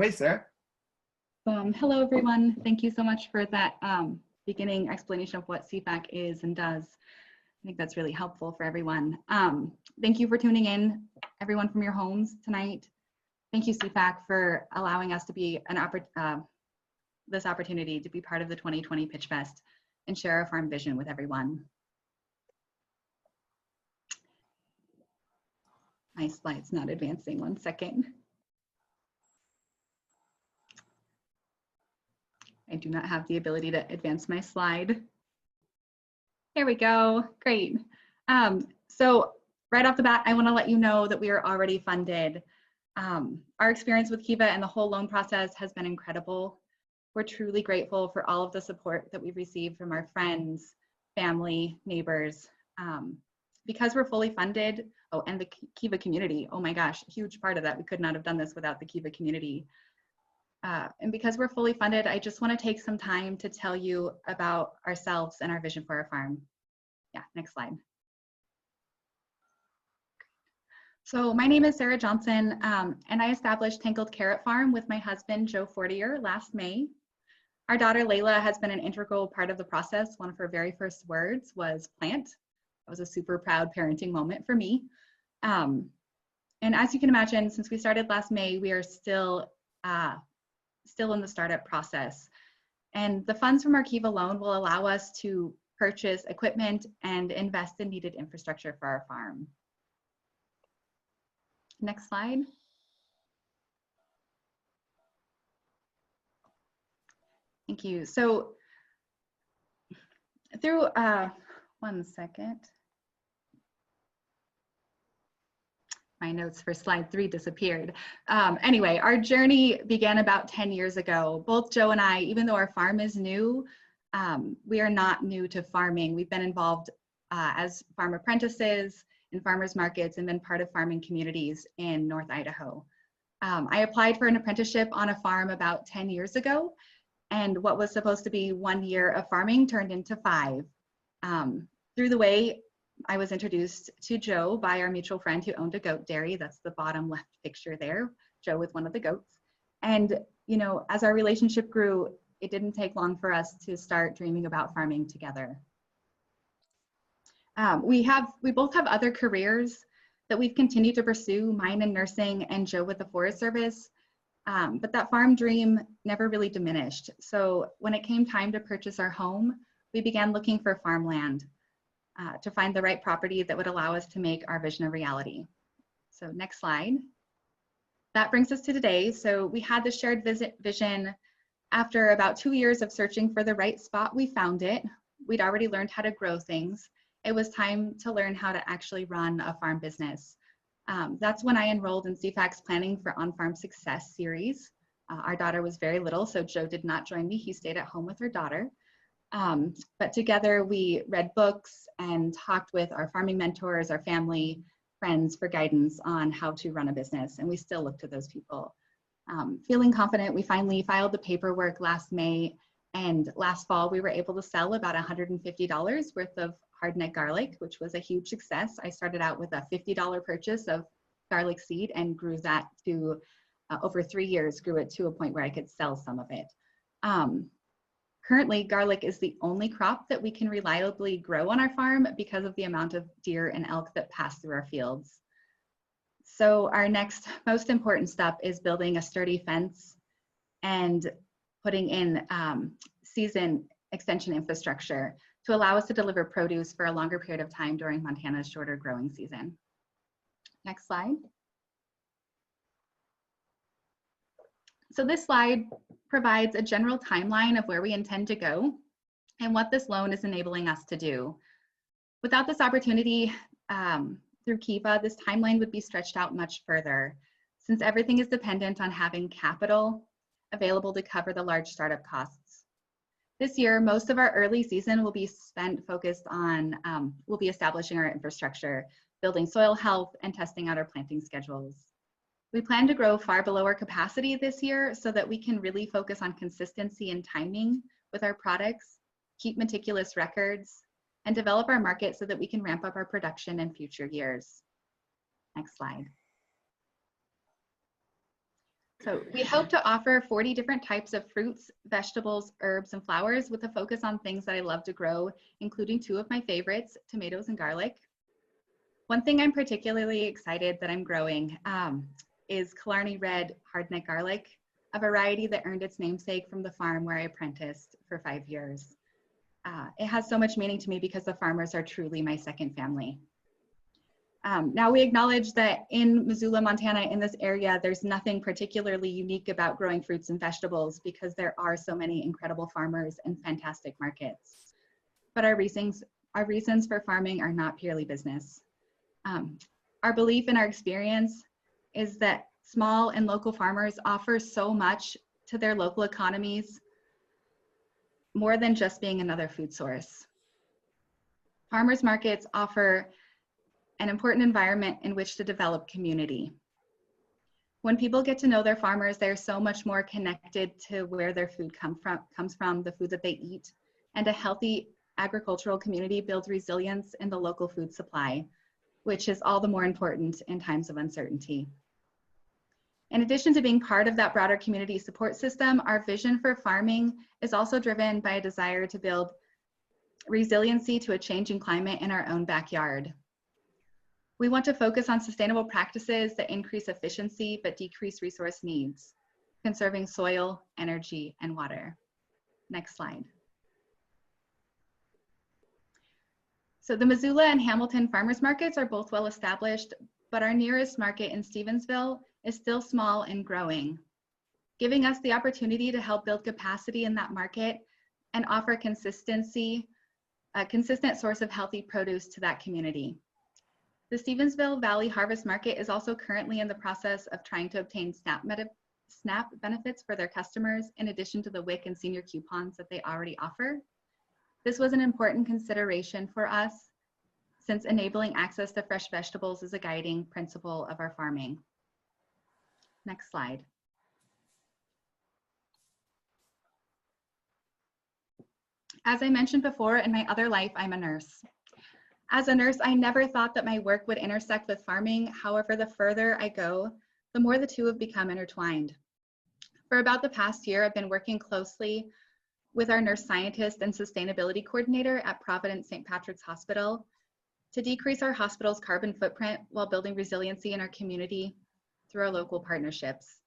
away, Sarah. Hello, everyone. Thank you so much for that beginning explanation of what CFAC is and does. I think that's really helpful for everyone. Thank you for tuning in, everyone from your homes tonight. Thank you, CFAC, for allowing us to be this opportunity to be part of the 2020 Pitchfest and share our farm vision with everyone. My slide's not advancing, 1 second. I do not have the ability to advance my slide. Here we go, great. So right off the bat, I wanna let you know that we are already funded. Our experience with Kiva and the whole loan process has been incredible. We're truly grateful for all of the support that we've received from our friends, family, neighbors. Because we're fully funded, oh, and the Kiva community, oh my gosh, a huge part of that. We could not have done this without the Kiva community. And because we're fully funded, I just want to take some time to tell you about ourselves and our vision for our farm. Yeah, next slide. So my name is Sarah Johnson, and I established Tangled Carrot Farm with my husband, Joe Fortier, last May. Our daughter, Layla, has been an integral part of the process. One of her very first words was plant. That was a super proud parenting moment for me. And as you can imagine, since we started last May, we are still in the startup process. And the funds from our Kiva loan will allow us to purchase equipment and invest in needed infrastructure for our farm. Next slide. Thank you. So through, 1 second. My notes for slide 3 disappeared. Anyway, our journey began about 10 years ago. Both Joe and I, even though our farm is new, we are not new to farming. We've been involved as farm apprentices in farmers markets and been part of farming communities in North Idaho. I applied for an apprenticeship on a farm about 10 years ago, and what was supposed to be 1 year of farming turned into 5. Through the way, I was introduced to Joe by our mutual friend who owned a goat dairy. That's the bottom left picture there, Joe with one of the goats. And you know, as our relationship grew, it didn't take long for us to start dreaming about farming together. We both have other careers that we've continued to pursue, mine in nursing and Joe with the Forest Service. But that farm dream never really diminished. So when it came time to purchase our home, we began looking for farmland to find the right property that would allow us to make our vision a reality. So next slide. That brings us to today. So we had the shared vision. After about 2 years of searching for the right spot, we found it. We'd already learned how to grow things. It was time to learn how to actually run a farm business. That's when I enrolled in CFAC's Planning for On-Farm Success series. Our daughter was very little, so Joe did not join me. He stayed at home with her daughter. But together we read books and talked with our farming mentors, our family, friends for guidance on how to run a business. And we still look to those people. Feeling confident, we finally filed the paperwork last May, and last fall we were able to sell about $150 worth of hardneck garlic, which was a huge success. I started out with a $50 purchase of garlic seed and grew that to, over 3 years, grew it to a point where I could sell some of it. Currently, garlic is the only crop that we can reliably grow on our farm because of the amount of deer and elk that pass through our fields. So our next most important step is building a sturdy fence and putting in season extension infrastructure to allow us to deliver produce for a longer period of time during Montana's shorter growing season. Next slide. So this slide provides a general timeline of where we intend to go and what this loan is enabling us to do. Without this opportunity through Kiva, this timeline would be stretched out much further, since everything is dependent on having capital available to cover the large startup costs. This year, most of our early season will be spent focused on, we'll be establishing our infrastructure, building soil health, and testing out our planting schedules. We plan to grow far below our capacity this year so that we can really focus on consistency and timing with our products, keep meticulous records, and develop our market so that we can ramp up our production in future years. Next slide. So we hope to offer 40 different types of fruits, vegetables, herbs, and flowers with a focus on things that I love to grow, including two of my favorites, tomatoes and garlic. One thing I'm particularly excited that I'm growing is Killarney Red hardneck garlic, a variety that earned its namesake from the farm where I apprenticed for 5 years. It has so much meaning to me because the farmers are truly my second family. Now we acknowledge that in Missoula, Montana, in this area, there's nothing particularly unique about growing fruits and vegetables because there are so many incredible farmers and fantastic markets. But our reasons for farming are not purely business. Our belief and our experience is that small and local farmers offer so much to their local economies, more than just being another food source. Farmers markets offer an important environment in which to develop community. When people get to know their farmers, they're so much more connected to where their food comes from, the food that they eat, and a healthy agricultural community builds resilience in the local food supply, which is all the more important in times of uncertainty. In addition to being part of that broader community support system, our vision for farming is also driven by a desire to build resiliency to a changing climate in our own backyard. We want to focus on sustainable practices that increase efficiency but decrease resource needs, conserving soil, energy, and water. Next slide. So the Missoula and Hamilton farmers markets are both well established, but our nearest market in Stevensville is still small and growing, giving us the opportunity to help build capacity in that market and offer consistency, a consistent source of healthy produce to that community. The Stevensville Valley Harvest Market is also currently in the process of trying to obtain SNAP benefits for their customers, in addition to the WIC and senior coupons that they already offer. This was an important consideration for us, since enabling access to fresh vegetables is a guiding principle of our farming. Next slide. As I mentioned before, in my other life, I'm a nurse. As a nurse, I never thought that my work would intersect with farming. However, the further I go, the more the two have become intertwined. For about the past year, I've been working closely with our nurse scientist and sustainability coordinator at Providence St. Patrick's Hospital to decrease our hospital's carbon footprint while building resiliency in our community through our local partnerships.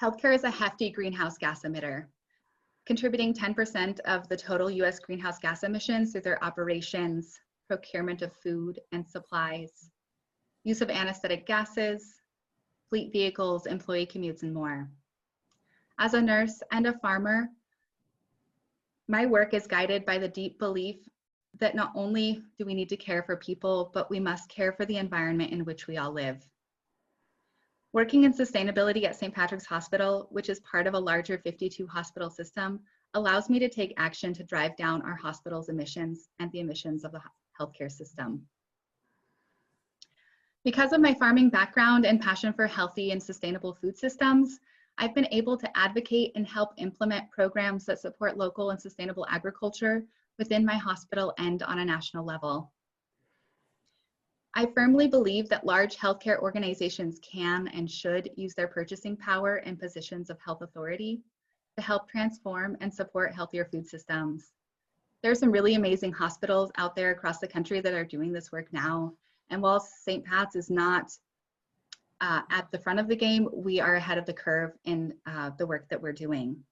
Healthcare is a hefty greenhouse gas emitter, contributing 10% of the total US greenhouse gas emissions through their operations, procurement of food and supplies, use of anesthetic gases, fleet vehicles, employee commutes, and more. As a nurse and a farmer, my work is guided by the deep belief that not only do we need to care for people, but we must care for the environment in which we all live. Working in sustainability at St. Patrick's Hospital, which is part of a larger 52 hospital system, allows me to take action to drive down our hospital's emissions and the emissions of the healthcare system. Because of my farming background and passion for healthy and sustainable food systems, I've been able to advocate and help implement programs that support local and sustainable agriculture within my hospital and on a national level. I firmly believe that large healthcare organizations can and should use their purchasing power and positions of health authority to help transform and support healthier food systems. There are some really amazing hospitals out there across the country that are doing this work now. And while St. Pat's is not at the front of the game, we are ahead of the curve in the work that we're doing.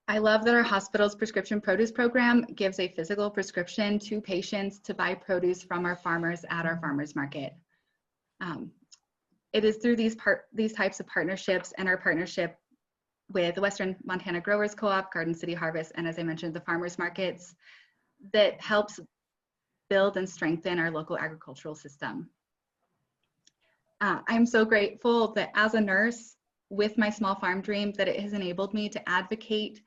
I love that our hospital's prescription produce program gives a physical prescription to patients to buy produce from our farmers at our farmers market. It is through these types of partnerships and our partnership with the Western Montana Growers Co-op, Garden City Harvest, and as I mentioned, the farmers markets, that helps build and strengthen our local agricultural system. I'm so grateful that as a nurse with my small farm dream, that it has enabled me to advocate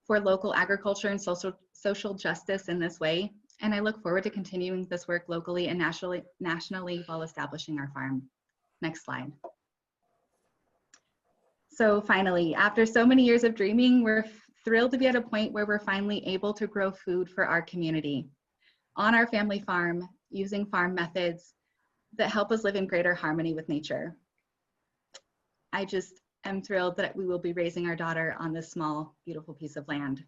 for local agriculture and social justice in this way. And I look forward to continuing this work locally and nationally while establishing our farm. Next slide. So finally, after so many years of dreaming, we're thrilled to be at a point where we're finally able to grow food for our community on our family farm using farm methods that help us live in greater harmony with nature. I just am thrilled that we will be raising our daughter on this small, beautiful piece of land.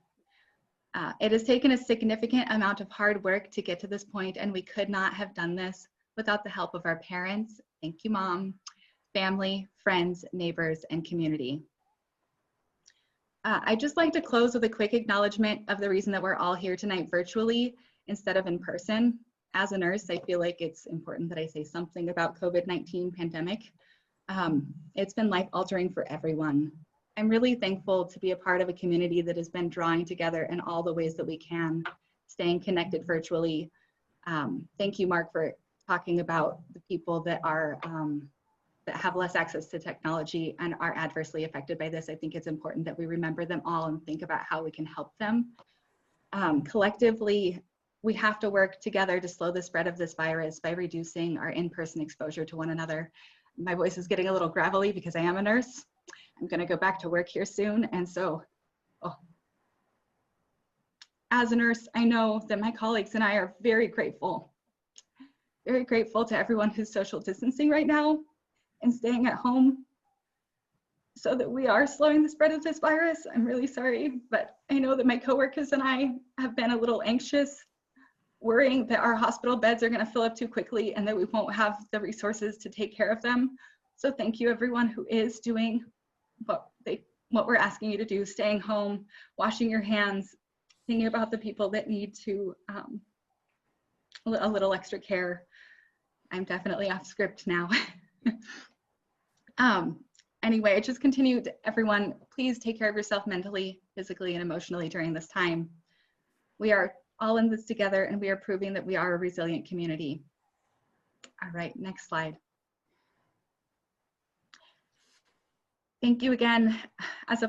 It has taken a significant amount of hard work to get to this point, and we could not have done this without the help of our parents. Thank you, Mom, family, friends, neighbors, and community. I'd just like to close with a quick acknowledgement of the reason that we're all here tonight virtually instead of in person. As a nurse, I feel like it's important that I say something about COVID-19 pandemic. It's been life-altering for everyone. I'm really thankful to be a part of a community that has been drawing together in all the ways that we can, staying connected virtually. Thank you, Mark, for talking about the people that are that have less access to technology and are adversely affected by this. I think it's important that we remember them all and think about how we can help them. Collectively, we have to work together to slow the spread of this virus by reducing our in-person exposure to one another. My voice is getting a little gravelly because I am a nurse. I'm gonna go back to work here soon. And so, as a nurse, I know that my colleagues and I are very grateful to everyone who's social distancing right now and staying at home so that we are slowing the spread of this virus. I'm really sorry, but I know that my coworkers and I have been a little anxious, worrying that our hospital beds are gonna fill up too quickly and that we won't have the resources to take care of them. So thank you everyone who is doing what we're asking you to do, staying home, washing your hands, thinking about the people that need to a little extra care. I'm definitely off script now. Anyway, just continue to everyone, please take care of yourself mentally, physically, and emotionally during this time. We are all in this together and we are proving that we are a resilient community. All right, next slide. Thank you again. As a